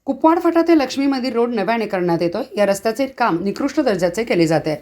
कुपवाड फाटा ते लक्ष्मी मंदिर रोड नव्याने करण्यात येतोय। या रस्त्याचे काम निकृष्ट दर्जाचे केले जाते।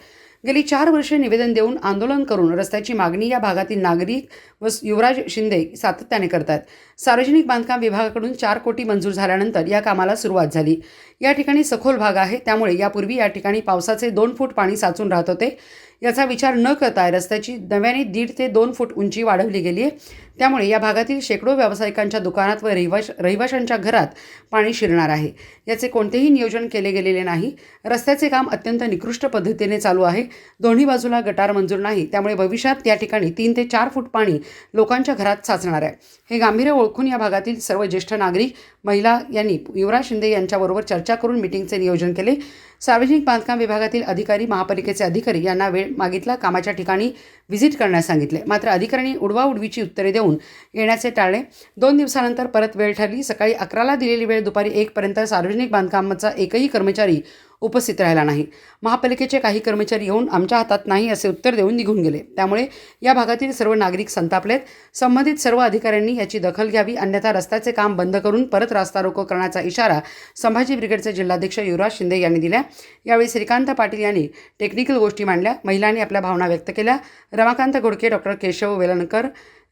गेली 4 वर्षे निवेदन देऊन आंदोलन करून रस्त्याची मागणी या भागातील नागरिक व युवराज शिंदे सातत्याने करतात। सार्वजनिक बांधकाम विभागाकडून 4 कोटी मंजूर झाल्यानंतर या कामाला सुरुवात झाली। या ठिकाणी सखोल भाग आहे, त्यामुळे यापूर्वी या ठिकाणी पावसाचे 2 फूट पाणी साचून राहत होते। याचा विचार न करता रस्त्याची नव्याने 1.5 ते 2 फूट उंची वाढवली गेली आहे। त्यामुळे या भागातील शेकडो व्यावसायिकांच्या दुकानात व रहिवाशांच्या घरात पाणी शिरणार आहे। याचे कोणतेही नियोजन केले गेलेले नाही। रस्त्याचे काम अत्यंत निकृष्ट पद्धतीने चालू आहे। दोन्ही बाजूला गटार मंजूर नाही, त्यामुळे भविष्यात या ठिकाणी 3 ते 4 फूट पाणी लोकांच्या घरात साचणार आहे। हे गांभीर्य ओळखून या भागातील सर्व ज्येष्ठ नागरिक, महिला यांनी युवराज शिंदे यांच्याबरोबर चर्चा करून मीटिंगचे नियोजन केले। सार्वजनिक बांधकाम विभागातील अधिकारी, महापालिकेचे अधिकारी यांना वेळ मागितला, कामाच्या ठिकाणी व्हिजिट करण्यास सांगितले। मात्र अधिकाऱ्यांनी उडवाउडवीची उत्तरे देऊन येण्याचे टाळले। 2 दिवसानंतर परत वेळ ठरली। सकाळी 11ला दिलेली वेळ दुपारी 1 पर्यंत सार्वजनिक बांधकामाचा एकही कर्मचारी उपस्थित राहिला नाही। महापालिकेचे काही कर्मचारी येऊन आमच्या हातात नाही असे उत्तर देऊन निघून गेले। त्यामुळे या भागातील सर्व नागरिक संतापलेत। संबंधित सर्व अधिकाऱ्यांनी याची दखल घ्यावी, अन्यथा रस्त्याचे काम बंद करून परत रास्ता रोको करण्याचा इशारा संभाजी ब्रिगेडचे जिल्हाध्यक्ष युवराज शिंदे यांनी दिला। यावेळी श्रीकांत पाटील यांनी टेक्निकल गोष्टी मांडल्या, महिलांनी आपल्या भावना व्यक्त केल्या। रमाकांत घोडके, डॉक्टर केशव वेलणकर,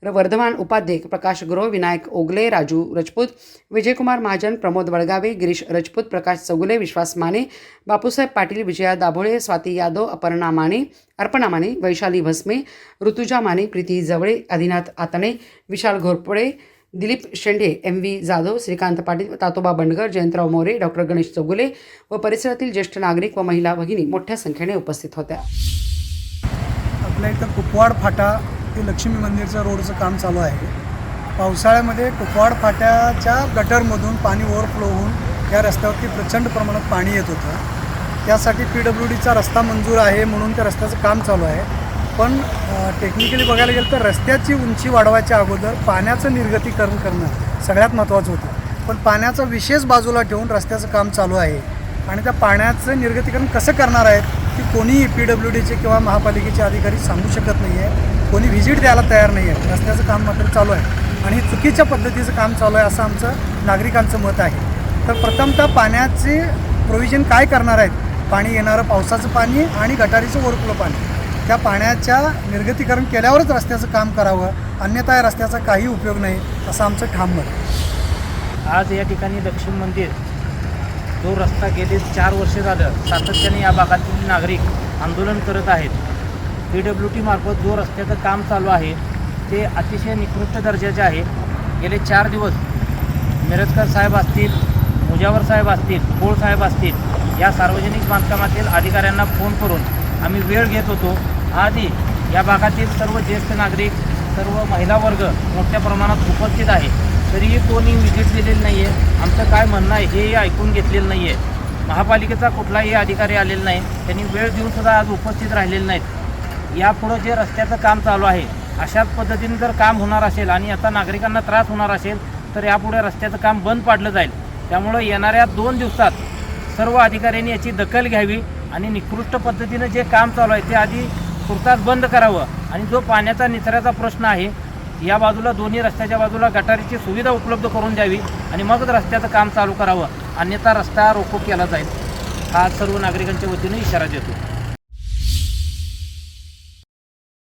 वर्धमान उपाध्यक्ष प्रकाश गुरव, विनायक ओगले, राजू राजपूत, विजयकुमार महाजन, प्रमोद वळगावे, गिरीश राजपूत, प्रकाश चौगुले, विश्वास माने, बापूसाहेब पाटील, विजया दाभोळे, स्वाती यादव, अर्पणा माने, वैशाली भस्मे, ऋतुजा माने, प्रीती जवळे, आदिनाथ आतणे, विशाल घोरपडे, दिलीप शेंडे, MV जाधव, श्रीकांत पाटील, तातोबा बंडगर, जयंतराव मोरे, डॉक्टर गणेश चौगुले व परिसरातील ज्येष्ठ नागरिक व महिला भगिनी मोठ्या संख्येने उपस्थित होत्या। आपल्या इथं कुपवाड फाटा ते लक्ष्मी मंदिरचं रोडचं काम चालू आहे। पावसाळ्यामध्ये कुपवाड फाट्याच्या गटरमधून पाणी ओव्हरफ्लो होऊन या रस्त्यावरती प्रचंड प्रमाणात पाणी येत होतं। त्यासाठी PWDचा रस्ता मंजूर आहे म्हणून त्या रस्त्याचं काम चालू आहे। पण टेक्निकली बघायला गेलं तर रस्त्याची उंची वाढवायच्या अगोदर पाण्याचं निर्गतीकरण करणं सगळ्यात महत्त्वाचं होतं। पण पाण्याचा विशेष बाजूला ठेवून रस्त्याचं काम चालू आहे आणि त्या पाण्याचं निर्गतीकरण कसं करणार आहेत की कोणी PWDचे किंवा महापालिकेचे अधिकारी सांगू शकत नाही आहे। कोणी व्हिजिट द्यायला तयार नाही आहे। रस्त्याचं काम मात्र चालू आहे आणि चुकीच्या पद्धतीचं काम चालू आहे असं आमचं नागरिकांचं मत आहे। तर प्रथमतः पाण्याचे प्रोव्हिजन काय करणार आहेत? पाणी येणारं पावसाचं पाणी आणि गटारीचं ओव्हरफ्लो पाणी, त्या पाण्याच्या निर्गतीकरण केल्यावरच रस्त्याचं काम करावं, अन्यथा या रस्त्याचा काही उपयोग नाही असं आमचं ठाम मत आहे। आज या ठिकाणी लक्ष्मी मंदिर जो रस्ता गेले 4 वर्षे झालं सातत्याने या भागातील नागरिक आंदोलन करत आहेत। PWD मार्फत जो रस्त्याचं काम चालू आहे ते अतिशय निकृष्ट दर्जाचे आहे। गेले 4 दिवस मिरजकर साहेब असतील, मुजावर साहेब असतील, पोळ साहेब असतील, या सार्वजनिक बांधकामातील अधिकाऱ्यांना फोन करून आम्ही वेळ घेत होतो। आजही या भागातील सर्व ज्येष्ठ नागरिक, सर्व महिला वर्ग मोठ्या प्रमाणात उपस्थित आहे, तरीही कोणी व्हिजिट दिलेली नाही आहे। आमचं काय म्हणणं आहे हेही ऐकून घेतलेलं नाही आहे। महापालिकेचा कुठलाही अधिकारी आलेला नाही, त्यांनी वेळ देऊनसुद्धा आज उपस्थित राहिलेले नाहीत। यापुढं जे रस्त्याचं काम चालू आहे अशाच पद्धतीने जर काम होणार असेल आणि आता नागरिकांना त्रास होणार असेल तर यापुढे रस्त्याचं काम बंद पाडलं जाईल। त्यामुळं येणाऱ्या 2 दिवसात सर्व अधिकाऱ्यांनी याची दखल घ्यावी आणि निकृष्ट पद्धतीनं जे काम चालू आहे ते आधी तुर्तास बंद करावं आणि जो पाण्याचा निचऱ्याचा प्रश्न आहे या बाजूला, दोन्ही रस्त्याच्या बाजूला गटारीची सुविधा उपलब्ध करून द्यावी आणि मगच रस्त्याचं काम चालू करावं, अन्यथा रस्ता रोको केला जाईल हा सर्व नागरिकांच्या वतीने इशारा देतो।